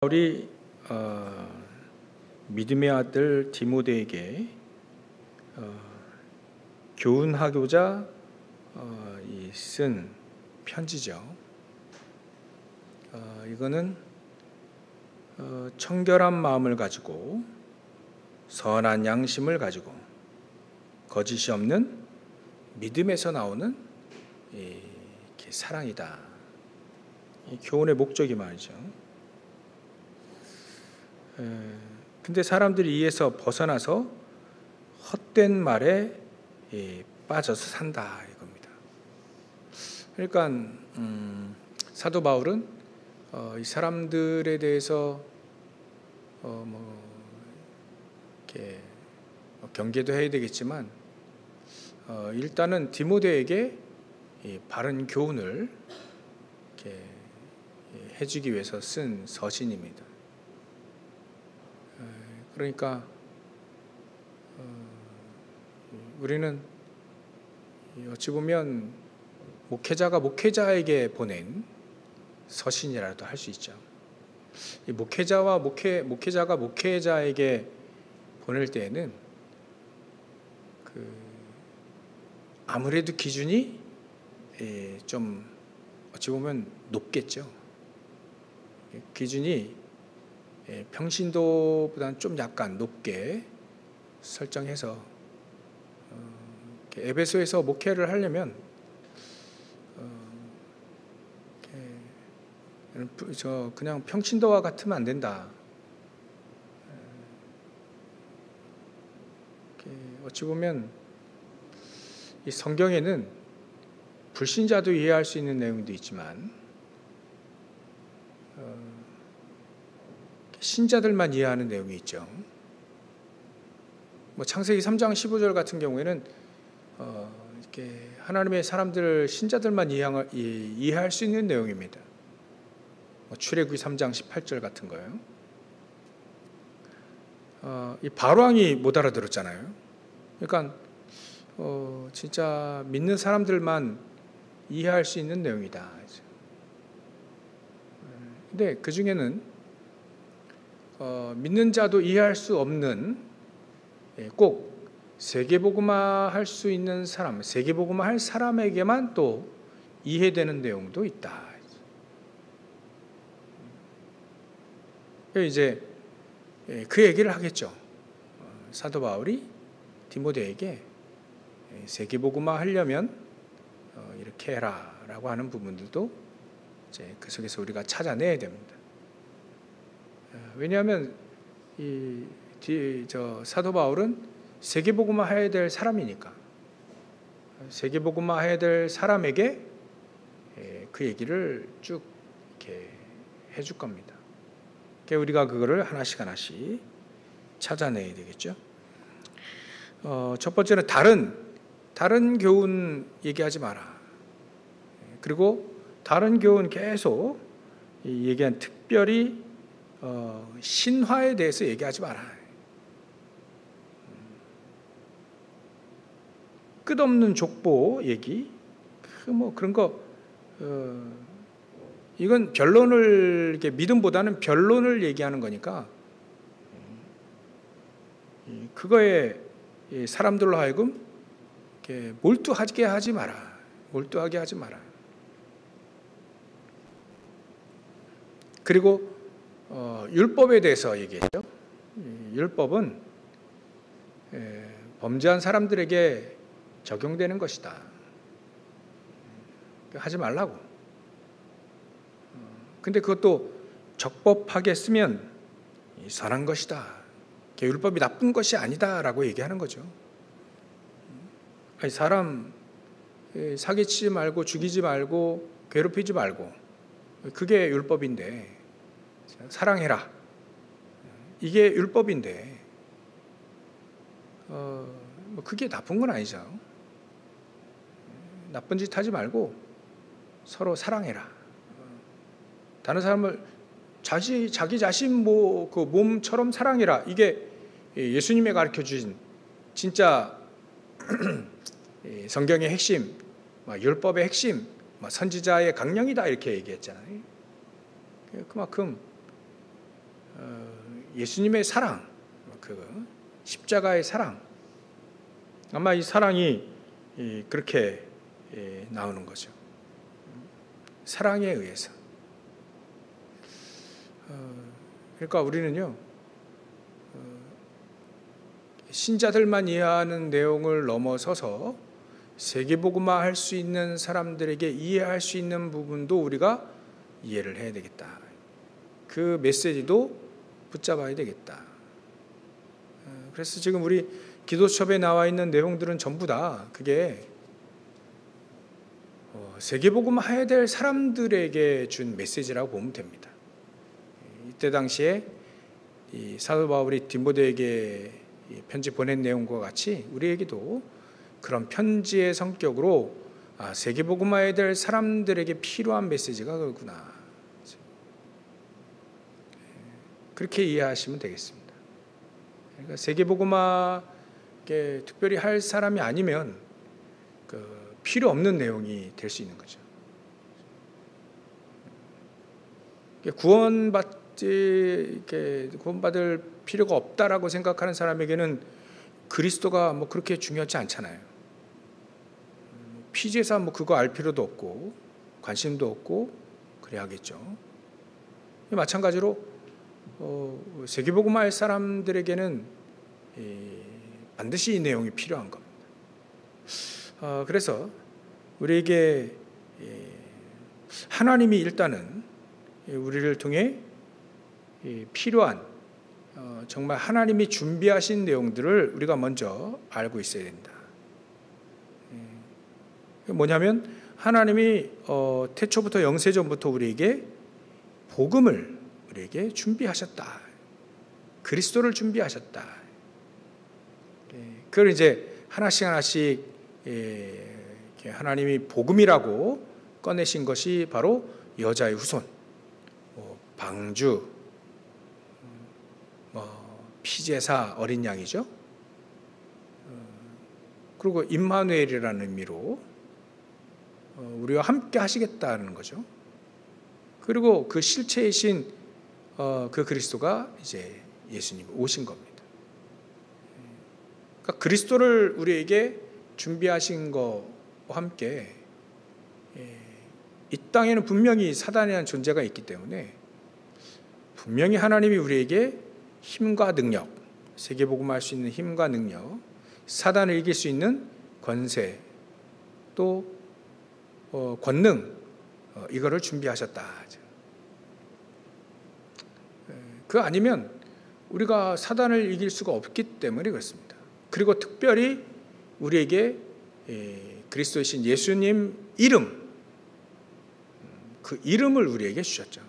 바울이 믿음의 아들 디모데에게 교훈하고자 쓴 편지죠. 이거는 청결한 마음을 가지고 선한 양심을 가지고 거짓이 없는 믿음에서 나오는 사랑이다. 이 교훈의 목적이 말이죠. 근데 사람들이 이에서 벗어나서 헛된 말에 빠져서 산다 이겁니다. 그러니까 사도 바울은 이 사람들에 대해서 이렇게 경계도 해야 되겠지만 일단은 디모데에게 바른 교훈을 이렇게 해주기 위해서 쓴 서신입니다. 그러니까 우리는 어찌 보면 목회자가 목회자에게 보낸 서신이라도 할 수 있죠. 이 목회자가 목회자에게 보낼 때에는 아무래도 기준이 좀 어찌 보면 높겠죠. 기준이 평신도보다는 좀 약간 높게 설정해서 에베소에서 목회를 하려면 그냥 평신도와 같으면 안 된다. 어찌 보면 이 성경에는 불신자도 이해할 수 있는 내용도 있지만 신자들만 이해하는 내용이 있죠. 창세기 3장 15절 같은 경우에는 이렇게 하나님의 사람들 신자들만 이해할 수 있는 내용입니다. 출애굽기 3장 18절 같은 거예요. 이 바로왕이 못 알아들었잖아요. 그러니까 진짜 믿는 사람들만 이해할 수 있는 내용이다. 근데 그 중에는 믿는 자도 이해할 수 없는 꼭 세계복음화 할 수 있는 사람, 세계복음화 할 사람에게만 또 이해되는 내용도 있다. 이제 그 얘기를 하겠죠. 사도 바울이 디모데에게 세계복음화 하려면 이렇게 해라라고 하는 부분들도 이제 그 속에서 우리가 찾아내야 됩니다. 왜냐하면 사도 바울은 세계복음화 해야 될 사람이니까 세계복음화 해야 될 사람에게 그 얘기를 쭉 이렇게 해줄 겁니다. 그러니까 우리가 그거를 하나씩 찾아내야 되겠죠. 첫 번째는 다른 교훈 얘기하지 마라. 그리고 다른 교훈 계속 얘기한 특별히 신화에 대해서 얘기하지 마라. 끝없는 족보 얘기, 그런 거, 이건 변론을 이렇게 믿음보다는 변론을 얘기하는 거니까 그거에 사람들로 하여금 이렇게 몰두하게 하지 마라. 그리고 율법에 대해서 얘기했죠. 율법은 범죄한 사람들에게 적용되는 것이다. 하지 말라고. 근데 그것도 적법하게 쓰면 선한 것이다. 율법이 나쁜 것이 아니다라고 얘기하는 거죠. 사람 사기치지 말고 죽이지 말고 괴롭히지 말고 그게 율법인데 사랑해라. 이게 율법인데 그게 나쁜 건 아니죠. 나쁜 짓 하지 말고 서로 사랑해라. 다른 사람을 자기 자신 그 몸처럼 사랑해라. 이게 예수님이 가르쳐 주신 진짜 성경의 핵심, 율법의 핵심, 선지자의 강령이다 이렇게 얘기했잖아요. 그만큼 예수님의 사랑, 그 십자가의 사랑, 아마 이 사랑이 그렇게 나오는 거죠. 사랑에 의해서. 그러니까 우리는요, 신자들만 이해하는 내용을 넘어서서 세계복음화 할 수 있는 사람들에게 이해할 수 있는 부분도 우리가 이해를 해야 되겠다. 그 메시지도 붙잡아야 되겠다. 그래서 지금 우리 기도첩에 나와 있는 내용들은 전부 다 그게 세계복음화 해야 될 사람들에게 준 메시지라고 보면 됩니다. 이때 당시에 이 사도 바울이 디모데에게 편지 보낸 내용과 같이 우리에게도 그런 편지의 성격으로 세계복음화해야 될 사람들에게 필요한 메시지가 그거구나. 그렇게 이해하시면 되겠습니다. 그러니까 세계복음화 특별히 할 사람이 아니면 필요 없는 내용이 될 수 있는 거죠. 구원받을 필요가 없다라고 생각하는 사람에게는 그리스도가 뭐 그렇게 중요하지 않잖아요. 피제사 뭐 그거 알 필요도 없고 관심도 없고 그래야겠죠. 마찬가지로 세계복음화 할 사람들에게는 반드시 이 내용이 필요한 겁니다. 그래서 우리에게 하나님이 일단은 우리를 통해 필요한 정말 하나님이 준비하신 내용들을 우리가 먼저 알고 있어야 된다. 뭐냐면 하나님이 태초부터 영세전부터 우리에게 복음을 우리에게 준비하셨다. 그리스도를 준비하셨다. 그걸 이제 하나씩 하나님이 복음이라고 꺼내신 것이 바로 여자의 후손, 방주, 피제사 어린 양이죠. 그리고 임마누엘이라는 의미로 우리와 함께 하시겠다는 거죠. 그리고 그 실체이신 그 그리스도가 이제 예수님이 오신 겁니다. 그러니까 그리스도를 우리에게 준비하신 것과 함께 이 땅에는 분명히 사단이라는 존재가 있기 때문에 분명히 하나님이 우리에게 힘과 능력, 세계복음화할 수 있는 힘과 능력, 사단을 이길 수 있는 권세, 또 권능, 이거를 준비하셨다. 그 아니면 우리가 사단을 이길 수가 없기 때문에 그렇습니다. 그리고 특별히 우리에게 그리스도이신 예수님 이름, 그 이름을 우리에게 주셨죠.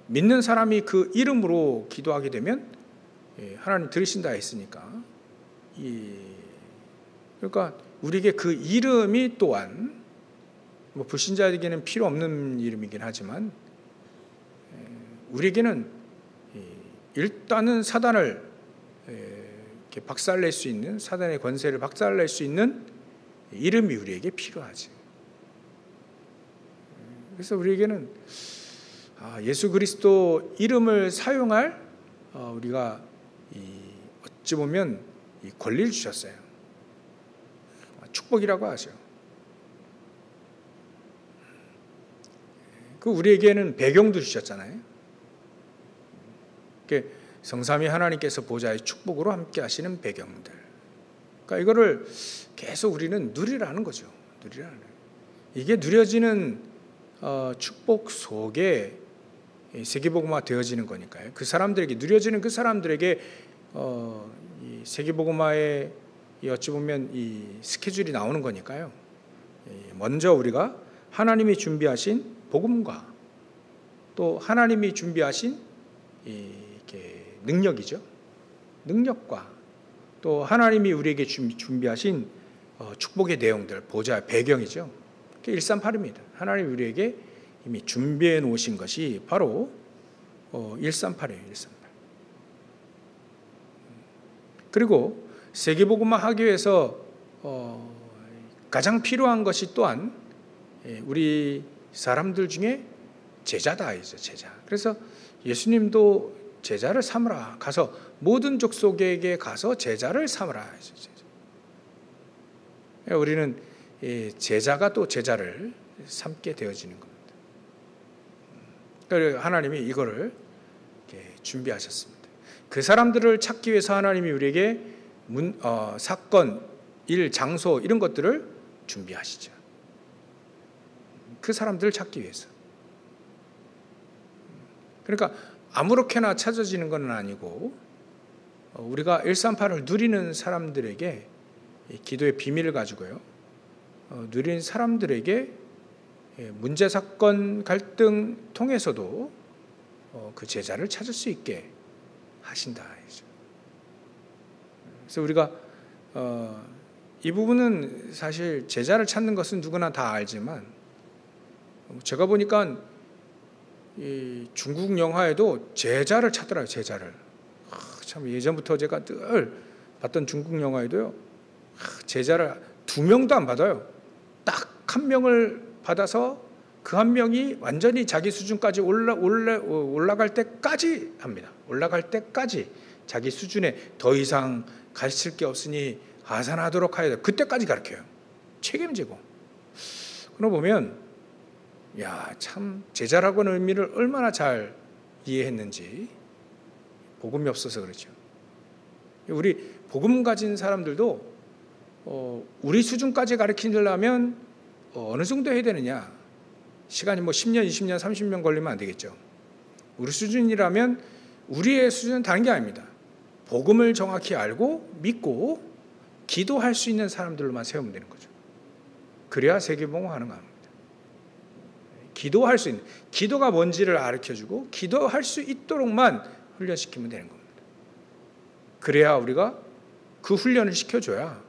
믿는 사람이 그 이름으로 기도하게 되면 하나님 들으신다 했으니까. 그러니까 우리에게 그 이름이 또한 뭐 불신자에게는 필요 없는 이름이긴 하지만 우리에게는 일단은 사단을 이렇게 박살낼 수 있는, 사단의 권세를 박살낼 수 있는 이름이 우리에게 필요하지. 그래서 우리에게는 예수 그리스도 이름을 사용할 우리가 어찌 보면 권리를 주셨어요. 축복이라고 하죠. 그 우리에게는 배경도 주셨잖아요. 성삼위 하나님께서 보좌의 축복으로 함께 하시는 배경들. 그러니까 이거를 계속 우리는 누리라는 거죠. 누리라는. 이게 누려지는 축복 속에 세계복음화 되어지는 거니까요. 그 사람들에게 누려지는 그 사람들에게 이 세계복음화의 어찌 보면 이 스케줄이 나오는 거니까요. 먼저 우리가 하나님이 준비하신 복음과 또 하나님이 준비하신 이렇게 능력이죠. 능력과 또 하나님이 우리에게 준비하신 축복의 내용들, 보좌 배경이죠. 138입니다. 하나님이 우리에게 이미 준비해 놓으신 것이 바로 138이에요. 138. 그리고 세계복음화 하기 위해서 가장 필요한 것이 또한 우리 사람들 중에 제자다, 제자. 그래서 예수님도 제자를 삼으라. 가서 모든 족속에게 가서 제자를 삼으라. 우리는 제자가 또 제자를 삼게 되어지는 겁니다. 그래서 하나님이 이거를 준비하셨습니다. 그 사람들을 찾기 위해서 하나님이 우리에게 사건, 일, 장소 이런 것들을 준비하시죠. 그 사람들을 찾기 위해서. 그러니까 아무렇게나 찾아지는 건 아니고 우리가 138을 누리는 사람들에게 기도의 비밀을 가지고요. 누리는 사람들에게 문제, 사건, 갈등 통해서도 그 제자를 찾을 수 있게 하신다. 그래서 우리가 이 부분은 사실 제자를 찾는 것은 누구나 다 알지만 제가 보니까 이 중국 영화에도 제자를 찾더라고요. 제자를. 참 예전부터 제가 늘 봤던 중국 영화에도요. 제자를 2명도 안 받아요. 딱 1명을 받아서 그 1명이 완전히 자기 수준까지 올라갈 때까지 합니다. 올라갈 때까지 자기 수준에 더 이상 가르칠 게 없으니 하산하도록 하여야 돼. 그때까지 가르쳐요. 책임지고. 그러고 보면 참 제자라고 하는 의미를 얼마나 잘 이해했는지 복음이 없어서 그렇죠. 우리 복음 가진 사람들도 우리 수준까지 가르치려면 어느 정도 해야 되느냐. 시간이 10년, 20년, 30년 걸리면 안 되겠죠. 우리 수준이라면 우리의 수준은 다른 게 아닙니다. 복음을 정확히 알고 믿고 기도할 수 있는 사람들로만 세우면 되는 거죠. 그래야 세계복음 가능합니다. 기도할 수 있는, 기도가 뭔지를 가르쳐주고 기도할 수 있도록만 훈련시키면 되는 겁니다. 그래야 우리가 그 훈련을 시켜줘야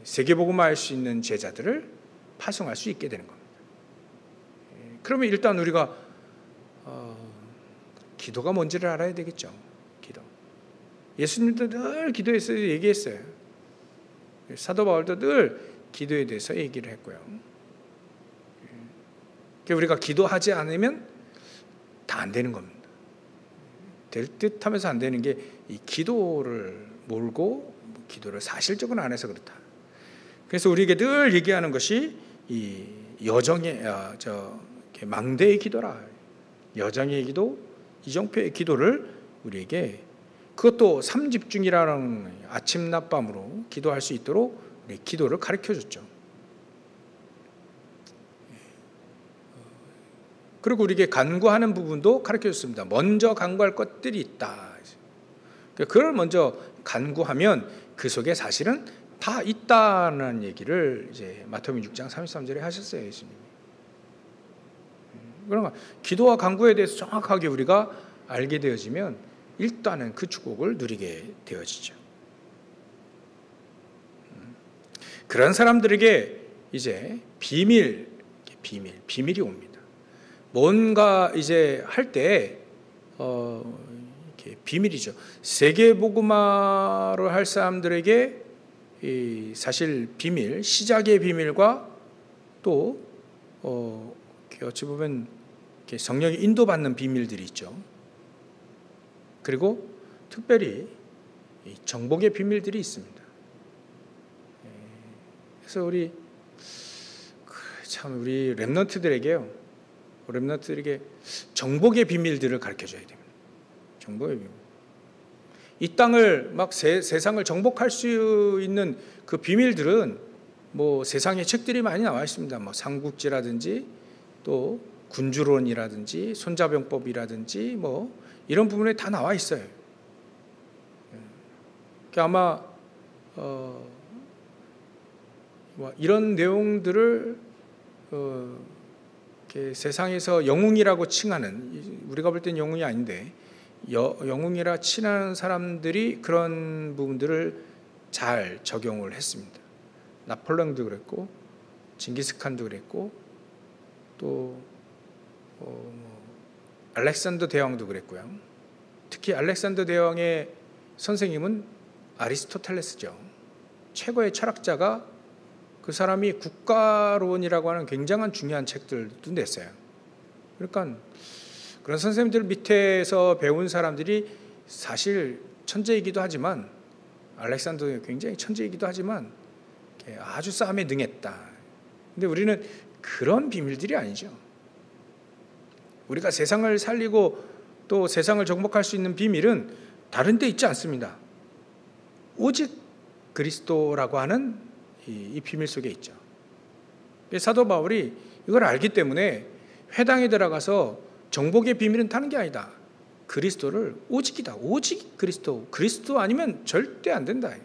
세계복음화 할 수 있는 제자들을 파송할 수 있게 되는 겁니다. 그러면 일단 우리가 기도가 뭔지를 알아야 되겠죠. 기도. 예수님도 늘 기도에 대해서 얘기했어요. 사도 바울도 늘 기도에 대해서 얘기를 했고요. 우리가 기도하지 않으면 다 안 되는 겁니다. 될 듯 하면서 안 되는 게 이 기도를 몰고 기도를 사실적으로 안 해서 그렇다. 그래서 우리에게 늘 얘기하는 것이 이 여정의 망대의 기도라. 여정의 기도, 이정표의 기도를 우리에게 그것도 3집중이라는 아침 낮밤으로 기도할 수 있도록 우리 기도를 가르쳐줬죠. 그리고 우리에게 간구하는 부분도 가르쳐줬습니다. 먼저 간구할 것들이 있다. 그걸 먼저 간구하면 그 속에 사실은 다 있다는 얘기를 이제 마태복음 6장 33절에 하셨어요, 예수님이. 그러니까 기도와 간구에 대해서 정확하게 우리가 알게 되어지면 일단은 그 축복을 누리게 되어지죠. 그런 사람들에게 이제 비밀이 옵니다. 뭔가 이제 할 때 비밀이죠. 세계복음화를 할 사람들에게 사실 비밀, 시작의 비밀과 또 어찌 보면 성령이 인도받는 비밀들이 있죠. 그리고 특별히 정복의 비밀들이 있습니다. 그래서 우리 렘넌트들에게 정복의 비밀들을 가르쳐줘야 됩니다. 정복의 비밀. 이 땅을 막 세상을 정복할 수 있는 그 비밀들은 세상에 책들이 많이 나와 있습니다. 삼국지라든지 또 군주론이라든지 손자병법이라든지 이런 부분에 다 나와 있어요. 아마 이런 내용들을 세상에서 영웅이라고 칭하는, 우리가 볼 땐 영웅이 아닌데 영웅이라 칭하는 사람들이 그런 부분들을 잘 적용을 했습니다. 나폴레옹도 그랬고 징기스칸도 그랬고 또 알렉산더 대왕도 그랬고요. 특히 알렉산더 대왕의 선생님은 아리스토텔레스죠. 최고의 철학자가 그 사람이 국가론이라고 하는 굉장한 중요한 책들도 냈어요. 그러니까 그런 선생님들 밑에서 배운 사람들이 사실 천재이기도 하지만, 알렉산더가 굉장히 천재이기도 하지만 아주 싸움에 능했다. 근데 우리는 그런 비밀들이 아니죠. 우리가 세상을 살리고 또 세상을 정복할 수 있는 비밀은 다른 데 있지 않습니다. 오직 그리스도라고 하는 이 비밀 속에 있죠. 사도 바울이 이걸 알기 때문에 회당에 들어가서 정복의 비밀은 타는 게 아니다. 그리스도를 오직이다. 오직 그리스도. 그리스도 아니면 절대 안 된다.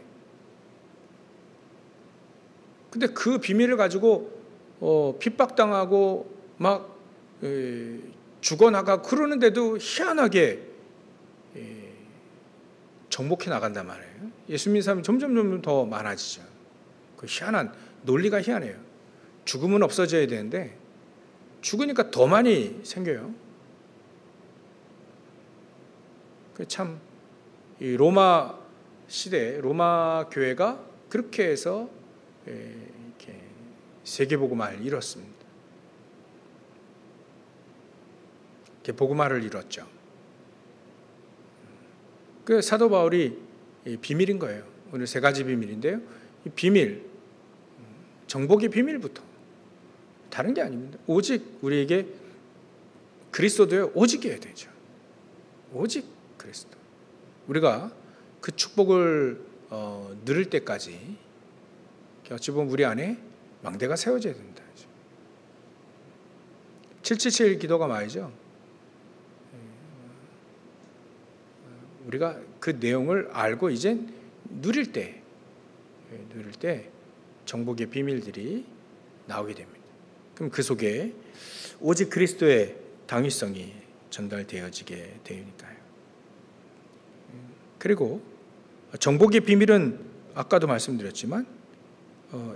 근데 그 비밀을 가지고 핍박당하고 막 죽어나가고 그러는데도 희한하게 정복해 나간단 말이에요. 예수 믿는 사람이 점점 더 많아지죠. 그 희한한 논리가 희한해요. 죽음은 없어져야 되는데 죽으니까 더 많이 생겨요. 참 이 로마 시대 로마 교회가 그렇게 해서 이렇게 세계복음화를 이뤘습니다. 이렇게 복음화를 이뤘죠. 그 사도 바울이 비밀인 거예요. 오늘 세 가지 비밀인데요. 이 비밀, 정복의 비밀부터 다른 게 아닙니다. 오직 우리에게 그리스도도요. 오직이어야 되죠. 오직 그리스도. 우리가 그 축복을 누릴 때까지 어찌 보면 우리 안에 망대가 세워져야 된다. 777 기도가 말이죠. 우리가 그 내용을 알고 이제 누릴 때 정복의 비밀들이 나오게 됩니다. 그럼 그 속에 오직 그리스도의 당위성이 전달되어지게 되니까요. 그리고 정복의 비밀은 아까도 말씀드렸지만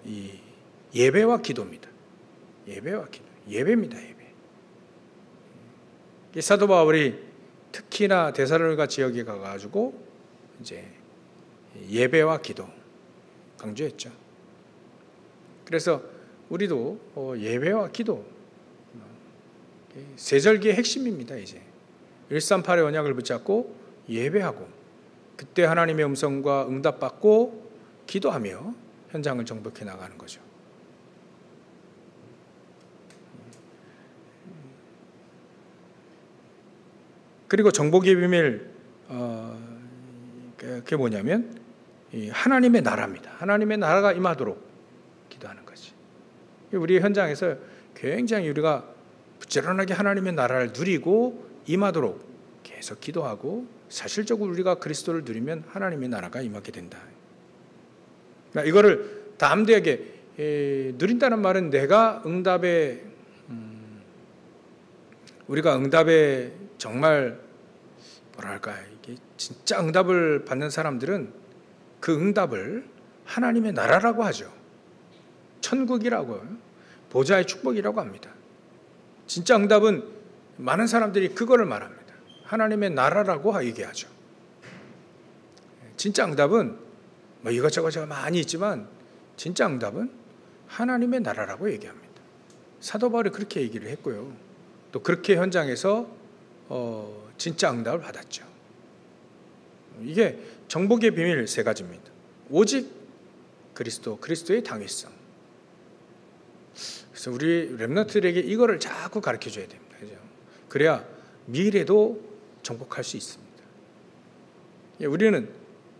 이 예배와 기도입니다. 예배와 기도, 예배입니다. 예배. 사도 바울이 특히나 데살로니가 지역에 가가지고 이제 예배와 기도 강조했죠. 그래서 우리도 예배와 기도 세절기의 핵심입니다. 이제 138의 언약을 붙잡고 예배하고 그때 하나님의 음성과 응답받고 기도하며 현장을 정복해 나가는 거죠. 그리고 정복의 비밀 그게 뭐냐면 하나님의 나라입니다. 하나님의 나라가 임하도록 기도하는 거지. 우리 현장에서 굉장히 우리가 부지런하게 하나님의 나라를 누리고 임하도록 계속 기도하고 사실적으로 우리가 그리스도를 누리면 하나님의 나라가 임하게 된다. 그러니까 이거를 담대하게 누린다는 말은 내가 응답에 우리가 응답에 정말 뭐랄까 이게 진짜 응답을 받는 사람들은 그 응답을 하나님의 나라라고 하죠. 천국이라고요. 보좌의 축복이라고 합니다. 진짜 응답은 많은 사람들이 그거를 말합니다. 하나님의 나라라고 얘기하죠. 진짜 응답은 뭐 이것저것 많이 있지만 진짜 응답은 하나님의 나라라고 얘기합니다. 사도 바울이 그렇게 얘기를 했고요. 또 그렇게 현장에서 진짜 응답을 받았죠. 이게 정복의 비밀 세 가지입니다. 오직 그리스도, 그리스도의 당위성. 그래서 우리 렘넌트들에게 이거를 자꾸 가르쳐줘야 됩니다. 그죠? 그래야 미래도 정복할 수 있습니다. 우리는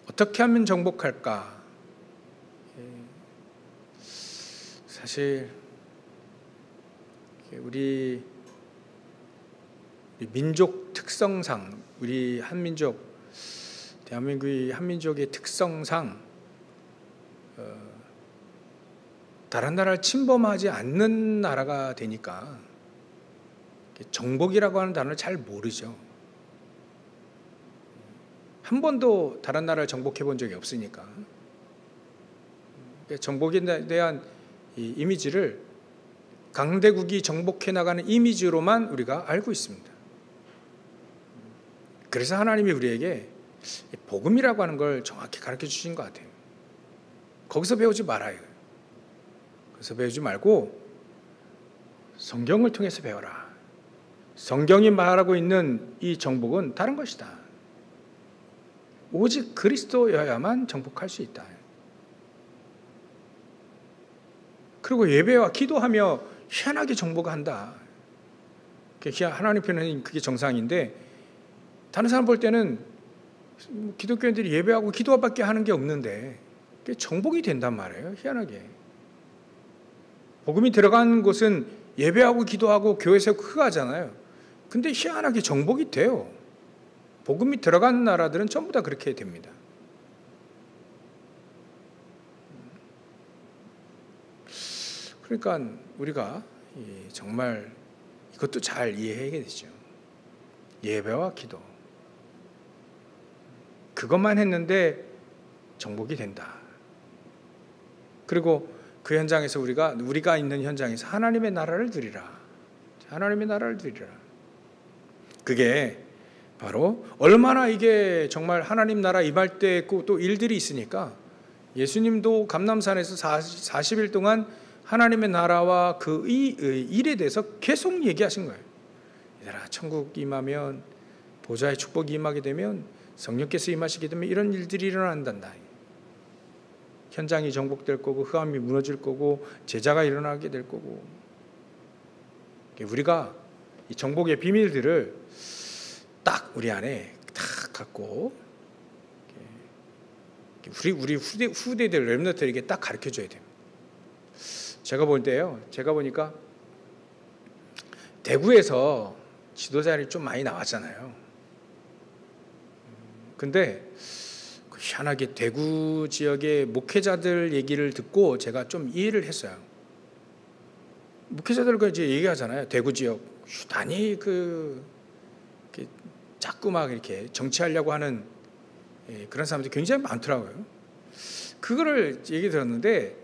어떻게 하면 정복할까? 사실 우리 민족 특성상, 우리 한민족, 대한민국의 한민족의 특성상 다른 나라를 침범하지 않는 나라가 되니까 정복이라고 하는 단어를 잘 모르죠. 한 번도 다른 나라를 정복해 본 적이 없으니까 정복에 대한 이 이미지를 강대국이 정복해 나가는 이미지로만 우리가 알고 있습니다. 그래서 하나님이 우리에게 복음이라고 하는 걸 정확히 가르쳐 주신 것 같아요. 거기서 배우지 말아요. 거기서 배우지 말고 성경을 통해서 배워라. 성경이 말하고 있는 이 정복은 다른 것이다. 오직 그리스도여야만 정복할 수 있다. 그리고 예배와 기도하며 희한하게 정복한다. 하나님 편은 그게 정상인데 다른 사람 볼 때는 기독교인들이 예배하고 기도밖에 하는 게 없는데 그게 정복이 된단 말이에요. 희한하게. 복음이 들어간 곳은 예배하고 기도하고 교회에서 크하잖아요. 근데 희한하게 정복이 돼요. 복음이 들어간 나라들은 전부 다 그렇게 됩니다. 그러니까 우리가 정말 이것도 잘 이해해야 되죠. 예배와 기도. 그것만 했는데 정복이 된다. 그리고 그 현장에서 우리가 있는 현장에서 하나님의 나라를 드리라. 하나님의 나라를 드리라. 그게 바로 얼마나 이게 정말 하나님 나라 임할 때 또 일들이 있으니까 예수님도 감람산에서 40일 동안 하나님의 나라와 그 일에 대해서 계속 얘기하신 거예요. 얘들아, 천국 임하면 보좌의 축복이 임하게 되면 성령께서 임하시게 되면 이런 일들이 일어난단다. 현장이 정복될 거고 흑암이 무너질 거고 제자가 일어나게 될 거고. 우리가 이 정복의 비밀들을 딱 우리 안에 딱 갖고 우리 후대들 렘넌트들에게 딱 가르쳐줘야 돼요. 제가 볼 때요. 제가 보니까 대구에서 지도자들이 좀 많이 나왔잖아요. 근데 희한하게 대구 지역의 목회자들 얘기를 듣고 제가 좀 이해를 했어요. 목회자들과 이제 얘기하잖아요. 대구 지역 유단히 자꾸 막 이렇게 정치하려고 하는 그런 사람들이 굉장히 많더라고요. 그거를 얘기 들었는데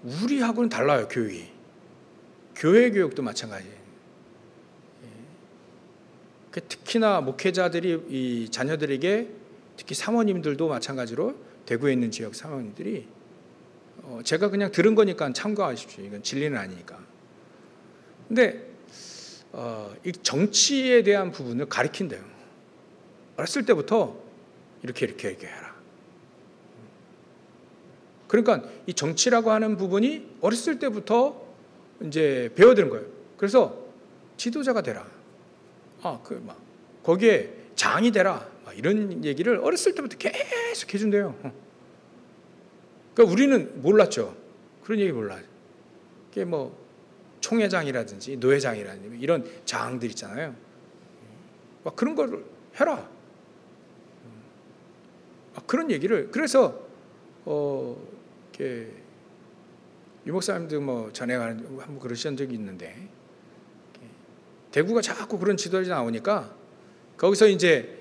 우리하고는 달라요. 교회 교육도 마찬가지예요. 특히나 목회자들이 이 자녀들에게 특히 사모님들도 마찬가지로 대구에 있는 지역 사모님들이 제가 그냥 들은 거니까 참고하십시오. 이건 진리는 아니니까. 근데 이 정치에 대한 부분을 가르친대요. 어렸을 때부터 이렇게 해라. 그러니까 이 정치라고 하는 부분이 어렸을 때부터 이제 배워드는 거예요. 그래서 지도자가 되라. 거기에 장이 되라. 이런 얘기를 어렸을 때부터 계속 해준대요. 그러니까 우리는 몰랐죠. 그런 얘기 몰라요. 그게 뭐 총회장이라든지 노회장이라든지 이런 장들 있잖아요. 막 그런 걸 해라. 그런 얘기를 그래서 이렇게 유 목사님도 뭐 전에 한번 그러신 적이 있는데 대구가 자꾸 그런 지도자들이 나오니까 거기서 이제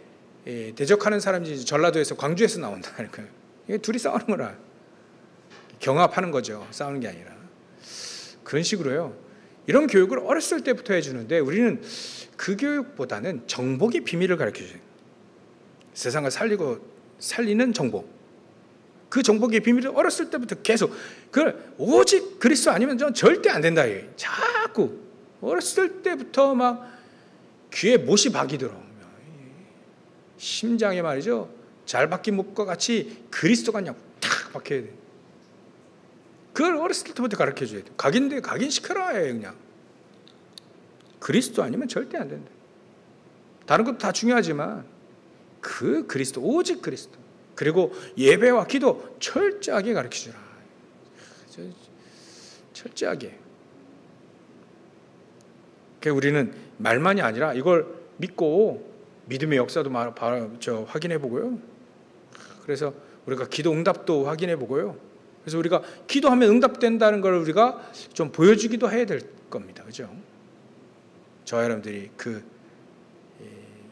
대적하는 사람이 전라도에서 광주에서 나온다는 거예요. 이게 둘이 싸우는 거라. 경합하는 거죠. 싸우는 게 아니라. 그런 식으로요. 이런 교육을 어렸을 때부터 해주는데 우리는 그 교육보다는 정복의 비밀을 가르쳐줘요. 세상을 살리는 정복. 그 정복의 비밀을 어렸을 때부터 계속 오직 그리스도 아니면 전 절대 안 된다. 자꾸 어렸을 때부터 막 귀에 못이 박이 들어. 심장에 말이죠. 잘 박힌 못과 같이 그리스도가 그냥 탁 박혀야 돼. 그걸 어렸을 때부터 가르쳐줘야 돼. 각인시켜라 해 그냥. 그리스도 아니면 절대 안 된다. 다른 것도 다 중요하지만 그 그리스도, 오직 그리스도. 그리고 예배와 기도 철저하게 가르쳐주라. 철저하게. 그러니까 우리는 말만이 아니라 이걸 믿고 믿음의 역사도 확인해 보고요. 그래서 우리가 기도 응답도 확인해 보고요. 그래서 우리가 기도하면 응답된다는 걸 우리가 좀 보여주기도 해야 될 겁니다. 그죠? 저와 여러분들이 그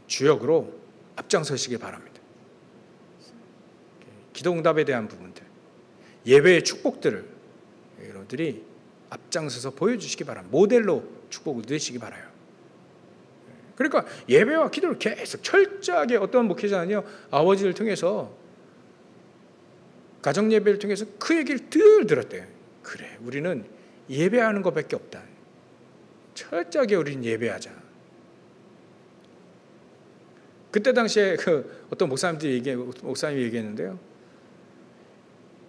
주역으로 앞장서시기 바랍니다. 기도 응답에 대한 부분들, 예배의 축복들을 여러분들이 앞장서서 보여주시기 바랍니다. 모델로 축복을 누리시기 바라요. 그러니까 예배와 기도를 계속 철저하게 어떤 목회자는요, 아버지를 통해서 가정 예배를 통해서 그 얘기를 늘 들었대요. 그래, 우리는 예배하는 것밖에 없다. 철저하게 우리는 예배하자. 그때 당시에 어떤 목사님이 얘기했는데요.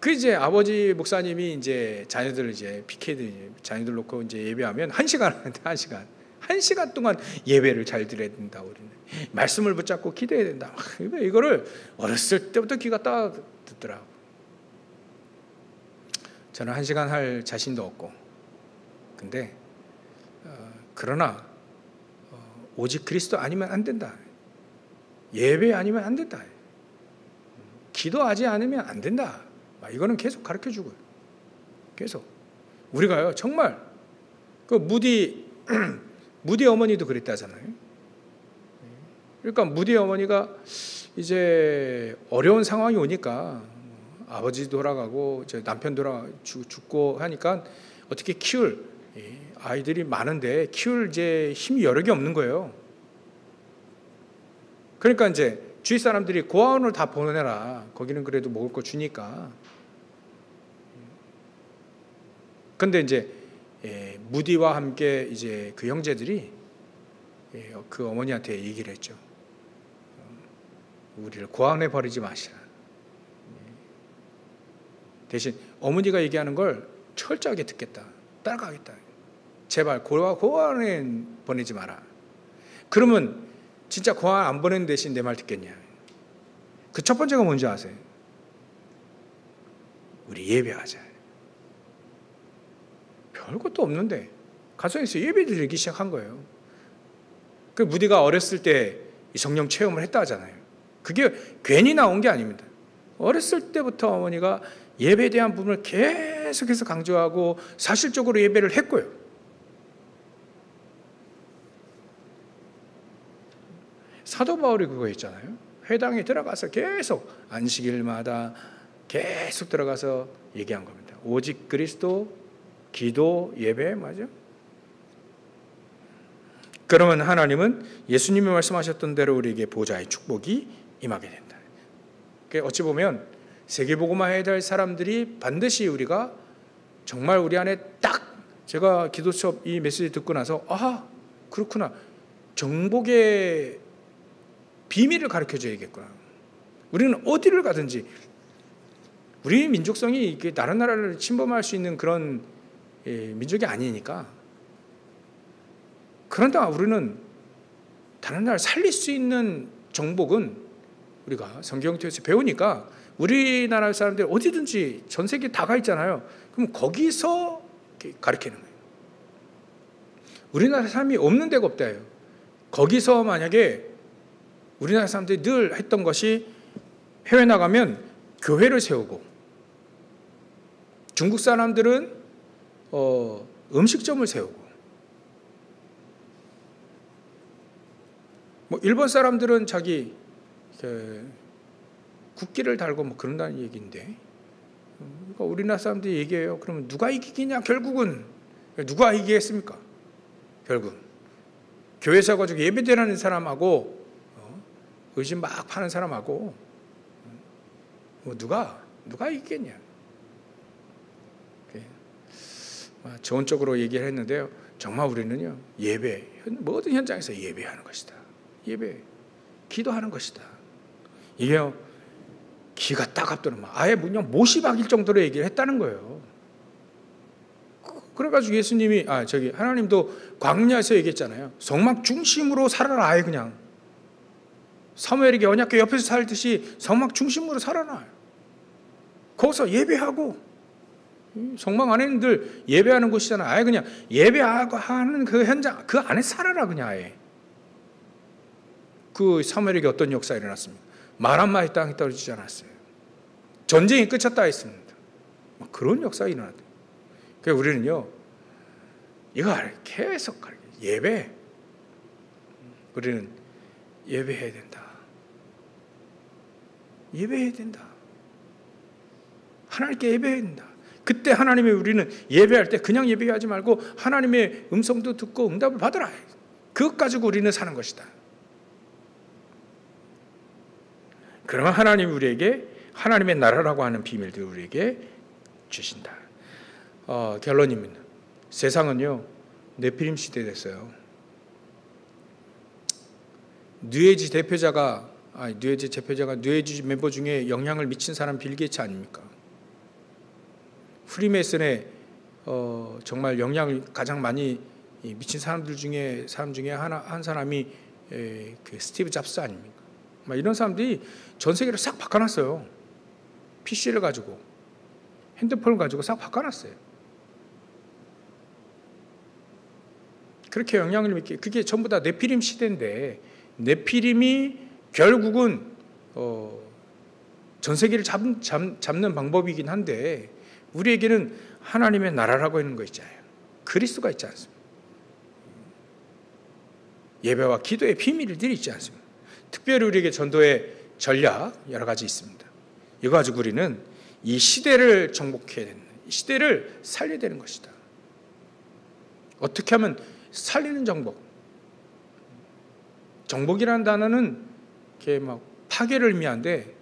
그 이제 아버지 목사님이 이제 자녀들 이제 PK들 자녀들 놓고 이제 예배하면 1시간 동안 예배를 잘 드려야 된다. 우리는 말씀을 붙잡고 기도해야 된다. 이거를 어렸을 때부터 귀가 딱 듣더라고. 저는 1시간 할 자신도 없고, 근데 그러나 오직 그리스도 아니면 안 된다. 예배 아니면 안 된다. 기도하지 않으면 안 된다. 이거는 계속 가르쳐주고요. 계속 우리가요 정말 그 무디 어머니도 그랬다잖아요. 그러니까 무디 어머니가 이제 어려운 상황이 오니까 아버지 돌아가고 이제 남편 죽고 하니까 어떻게 키울 아이들이 많은데 키울 이제 힘이 여력이 없는 거예요. 그러니까 이제 주위 사람들이 고아원을 다 보내라. 거기는 그래도 먹을 거 주니까. 근데 이제 무디와 함께 이제 그 형제들이 그 어머니한테 얘기를 했죠. 우리를 고아원에 버리지 마시라. 대신 어머니가 얘기하는 걸 철저하게 듣겠다. 따라가겠다. 제발 고아원에 보내지 마라. 그러면 진짜 고아원 안 보내는 대신 내 말 듣겠냐. 그 첫 번째가 뭔지 아세요? 우리 예배하자. 별것도 없는데 가정에서 예배 드리기 시작한 거예요. 그 무디가 어렸을 때 성령 체험을 했다 하잖아요. 그게 괜히 나온 게 아닙니다. 어렸을 때부터 어머니가 예배에 대한 부분을 계속해서 강조하고 사실적으로 예배를 했고요. 사도 바울이 그거 했잖아요. 회당에 들어가서 계속 안식일마다 계속 들어가서 얘기한 겁니다. 오직 그리스도, 기도, 예배, 맞죠? 그러면 하나님은 예수님이 말씀하셨던 대로 우리에게 보좌의 축복이 임하게 된다. 어찌 보면 세계복음화 해야 될 사람들이 반드시 우리가 정말 우리 안에 딱 제가 기도 수업 이 메시지 듣고 나서 그렇구나. 정복의 비밀을 가르쳐줘야겠구나. 우리는 어디를 가든지 우리 민족성이 다른 나라를 침범할 수 있는 그런 민족이 아니니까. 그런데 우리는 다른 나라를 살릴 수 있는 정복은 우리가 성경에서 배우니까 우리나라 사람들 어디든지 전 세계 다 가 있잖아요. 그럼 거기서 가르치는 거예요. 우리나라 사람이 없는 데가 없다요. 거기서 만약에 우리나라 사람들이 늘 했던 것이 해외 나가면 교회를 세우고, 중국 사람들은 음식점을 세우고, 일본 사람들은 자기 국기를 달고 그런다는 얘기인데, 그러니까 우리나라 사람들이 얘기해요. 그러면 누가 이기겠냐? 결국은 누가 이기겠습니까? 결국 교회 세워가지고 예배드리는 사람하고 의심 막 파는 사람하고 누가 이기겠냐? 좋은 쪽으로 얘기를 했는데요. 정말 우리는요, 예배, 모든 현장에서 예배하는 것이다. 예배, 기도하는 것이다. 이게요, 기가 따갑더니 아예 그냥 못이 박일 정도로 얘기를 했다는 거예요. 그래가지고 예수님이, 하나님도 광야에서 얘기했잖아요. 성막 중심으로 살아라. 아예 그냥 사무엘에게 언약궤 옆에서 살듯이 성막 중심으로 살아라. 거기서 예배하고, 성막 안에는 늘 예배하는 곳이잖아. 아예 그냥 예배하고 하는 그 현장, 그 안에 살아라. 그냥 아예. 그 사무엘에게 어떤 역사가 일어났습니까? 말 한마디 땅에 떨어지지 않았어요. 전쟁이 끝쳤다 했습니다. 그런 역사가 일어났대요. 그래서 우리는요, 이거 계속 예배, 우리는 예배해야 된다. 예배해야 된다. 하나님께 예배해야 된다. 그때 하나님의 우리는 예배할 때 그냥 예배하지 말고 하나님의 음성도 듣고 응답을 받으라. 그것 가지고 우리는 사는 것이다. 그러면 하나님이 우리에게 하나님의 나라라고 하는 비밀들을 우리에게 주신다. 결론입니다. 세상은요, 네피림 시대 됐어요. 뉴에이지 대표자가 뉴에이지 멤버 중에 영향을 미친 사람 빌 게이츠 아닙니까? 프리메이슨에 정말 영향을 가장 많이 미친 사람 중에 한 사람이 그 스티브 잡스 아닙니까? 막 이런 사람들이 전 세계를 싹 바꿔놨어요. PC를 가지고, 핸드폰을 가지고 싹 바꿔놨어요. 그렇게 영향을 미치게, 그게 전부 다 네피림 시대인데, 네피림이 결국은 전 세계를 잡는 방법이긴 한데, 우리에게는 하나님의 나라라고 있는 거 있잖아요. 그리스도가 있지 않습니까? 예배와 기도의 비밀들이 있지 않습니까? 특별히 우리에게 전도의 전략 여러 가지 있습니다. 이거 가지고 우리는 이 시대를 정복해야 된다. 이 시대를 살려야 되는 것이다. 어떻게 하면 살리는 정복. 정복이라는 단어는 이렇게 막 파괴를 의미하는데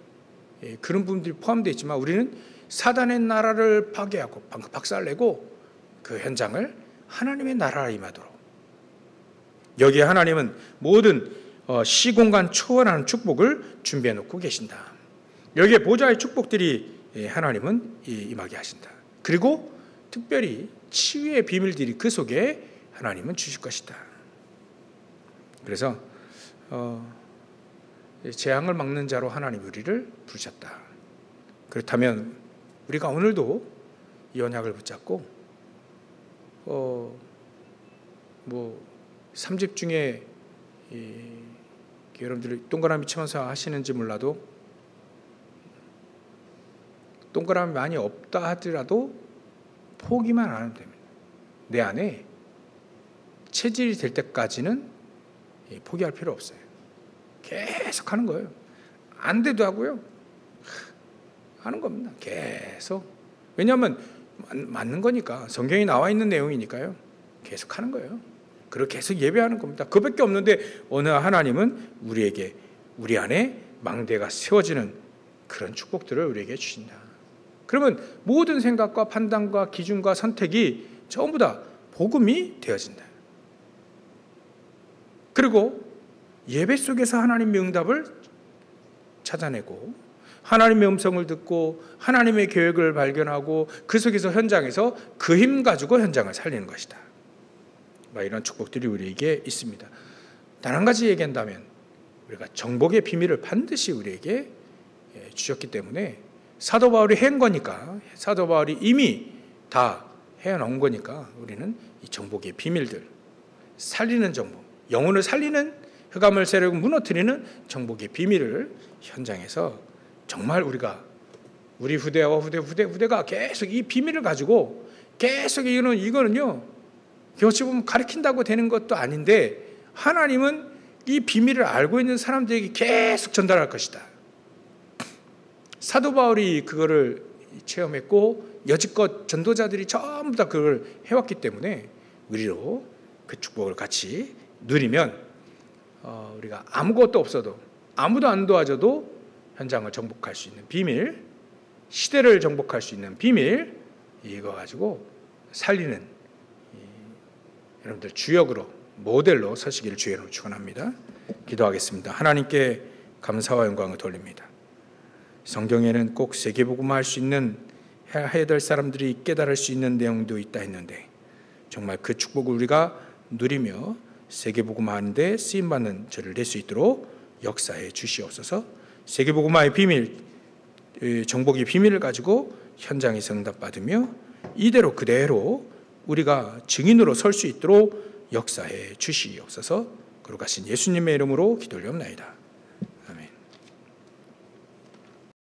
그런 부분들이 포함되어 있지만 우리는 사단의 나라를 파괴하고 박살내고 그 현장을 하나님의 나라로 임하도록. 여기에 하나님은 모든 시공간 초월하는 축복을 준비해 놓고 계신다. 여기에 보좌의 축복들이 하나님은 임하게 하신다. 그리고 특별히 치유의 비밀들이 그 속에 하나님은 주실 것이다. 그래서 재앙을 막는 자로 하나님 우리를 부르셨다. 그렇다면 우리가 오늘도 이 언약을 붙잡고 3집 중에 여러분들이 동그라미 치면서 하시는지 몰라도 동그라미 많이 없다 하더라도 포기만 안 하면 됩니다. 내 안에 체질이 될 때까지는 포기할 필요 없어요. 계속 하는 거예요. 안 돼도 하고요. 하는 겁니다. 계속. 왜냐하면 맞는 거니까. 성경에 나와 있는 내용이니까요. 계속 하는 거예요. 그리고 계속 예배하는 겁니다. 그밖에 없는데 어느 하나님은 우리에게 우리 안에 망대가 세워지는 그런 축복들을 우리에게 주신다. 그러면 모든 생각과 판단과 기준과 선택이 전부 다 복음이 되어진다. 그리고 예배 속에서 하나님의 응답을 찾아내고 하나님의 음성을 듣고 하나님의 계획을 발견하고 그 속에서 현장에서 그 힘 가지고 현장을 살리는 것이다. 이런 축복들이 우리에게 있습니다. 단 한 가지 얘기한다면 우리가 정복의 비밀을 반드시 우리에게 주셨기 때문에 사도 바울이 해온 거니까 사도 바울이 이미 다 해놓은 거니까 우리는 이 정복의 비밀들 살리는 정복, 영혼을 살리는 흑암을 세력을 무너뜨리는 정복의 비밀을 현장에서 정말 우리 후대와 후대가 계속 이 비밀을 가지고 계속 이거는요 어찌 보면 가르친다고 되는 것도 아닌데 하나님은 이 비밀을 알고 있는 사람들에게 계속 전달할 것이다. 사도 바울이 그거를 체험했고 여지껏 전도자들이 전부 다 그걸 해왔기 때문에 우리로 그 축복을 같이 누리면 우리가 아무것도 없어도 아무도 안 도와줘도 현장을 정복할 수 있는 비밀, 시대를 정복할 수 있는 비밀, 이거 가지고 살리는 여러분들 주역으로 모델로 서시기를 주의 이름으로 축원합니다. 기도하겠습니다. 하나님께 감사와 영광을 돌립니다. 성경에는 꼭 세계복음화 할 수 있는 해야 될 사람들이 깨달을 수 있는 내용도 있다 했는데 정말 그 축복을 우리가 누리며 세계복음화 하는데 쓰임받는 저를 낼 수 있도록 역사해 주시옵소서. 세계복음화의 비밀, 정복의 비밀을 가지고 현장에서 응답받으며 이대로 그대로 우리가 증인으로 설 수 있도록 역사해 주시옵소서. 거룩하신 예수님의 이름으로 기도를 올려옵나이다.